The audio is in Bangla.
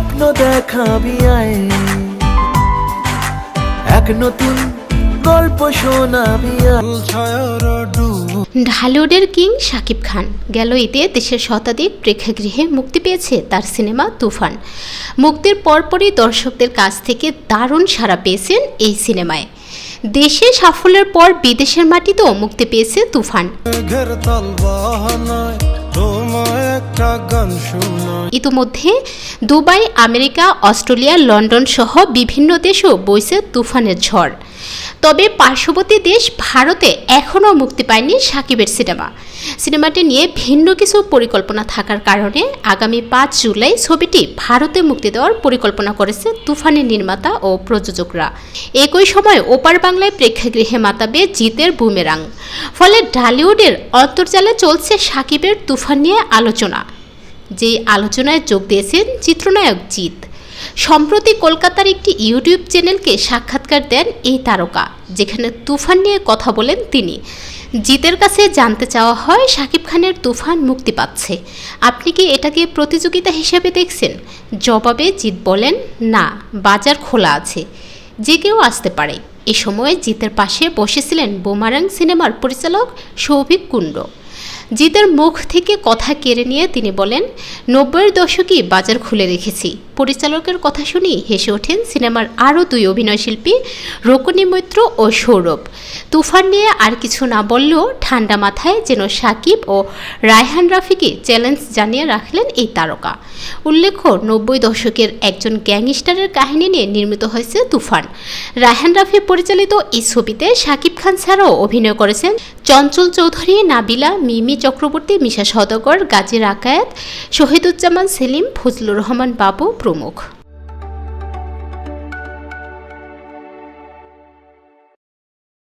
স্বপ্ন দেখাবি আয়, এক নতুন গল্প শোনাবি ঢালিউডের কিং শাকিব খান গেল ঈদে দেশের শতাধিক প্রেক্ষাগৃহে মুক্তি পেয়েছে তার সিনেমা তুফান। মুক্তির পরপরই দর্শকদের কাছ থেকে দারুণ সাড়া পেয়েছেন এই সিনেমায়। দেশে সাফল্যের পর বিদেশের মাটিতেও মুক্তি পেয়েছে তুফান। ইতোমধ্যে দুবাই, আমেরিকা, অস্ট্রেলিয়া, লন্ডন সহ বিভিন্ন দেশেও বইছে তুফানের ঝড়। তবে পার্শ্ববর্তী দেশ ভারতে এখনও মুক্তি পায়নি শাকিবের সিনেমাটি নিয়ে ভিন্ন কিছু পরিকল্পনা থাকার কারণে আগামী 5 জুলাই ছবিটি ভারতে মুক্তি দেওয়ার পরিকল্পনা করেছে তুফানের নির্মাতা ও প্রযোজকরা। একই সময় ওপার বাংলায় প্রেক্ষাগৃহে মাতাবে জিতের বুমেরাং। ফলে ঢালিউডের অন্তর্জালে চলছে শাকিবের তুফান নিয়ে আলোচনা, যে আলোচনায় যোগ দিয়েছেন চিত্রনায়ক জিত। সম্প্রতি কলকাতার একটি ইউটিউব চ্যানেলকে সাক্ষাৎকার দেন এই তারকা, যেখানে তুফান নিয়ে কথা বলেন তিনি। জিতের কাছে জানতে চাওয়া হয়, শাকিব খানের তুফান মুক্তি পাচ্ছে, আপনি কি এটাকে প্রতিযোগিতা হিসেবে দেখছেন? জবাবে জিত বলেন, না, বাজার খোলা আছে, যে কেউ আসতে পারে। এ সময় জিতের পাশে বসেছিলেন বুমেরাং সিনেমার পরিচালক সৌভিক কুণ্ড। জিতের মুখ থেকে কথা কেড়ে নিয়ে তিনি বলেন, 90-এর দশকই বাজার খুলে রেখেছি। পরিচালকের কথা শুনি হেসে ওঠেন সিনেমার আরও 2 অভিনয়শিল্পী রোকনী মৈত্র ও সৌরভ। তুফান নিয়ে আর কিছু না বললেও ঠান্ডা মাথায় যেন শাকিব ও রায়হান রাফিকে চ্যালেঞ্জ জানিয়ে রাখলেন এই তারকা। উল্লেখ্য, 90 দশকের একজন গ্যাংস্টারের কাহিনী নিয়ে নির্মিত হয়েছে তুফান। রায়হান রাফি পরিচালিত এই ছবিতে শাকিব খান ছাড়াও অভিনয় করেছেন চঞ্চল চৌধুরী, নাবিলা, মিমি চক্রবর্তী, মিশা সওদাগর, গাজী রাকায়েত, শহীদুজ্জামান সেলিম, ফজলুর রহমান বাবু প্রমুখ।